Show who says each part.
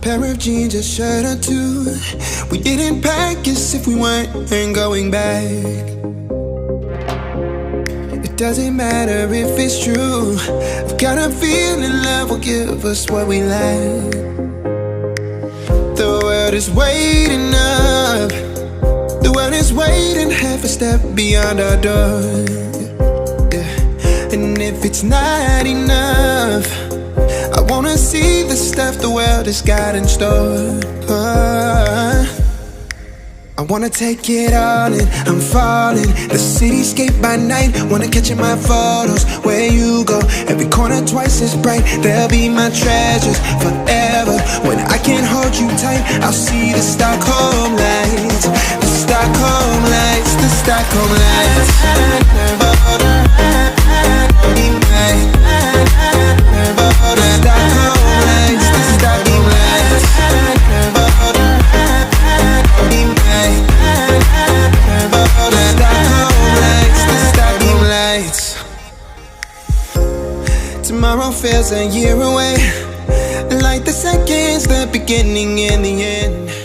Speaker 1: pair of jeans, a shirt or two. We didn't pack as if we weren't going back. It doesn't matter if it's true. I've got a feeling love will give us what we lack. The world is waiting up. The world is waiting half a step beyond our door. Yeah. And if it's not enough, I wanna see the stuff the world has got in store. I wanna take it all in, I'm falling. The cityscape by night, wanna catch in my photos. Where you go, every corner twice as bright. They'll be my treasures forever. When I can't hold you tight, I'll see the Stockholm lights. The Stockholm lights, the Stockholm lights. Tomorrow feels a year away, like the seconds, the beginning and the end.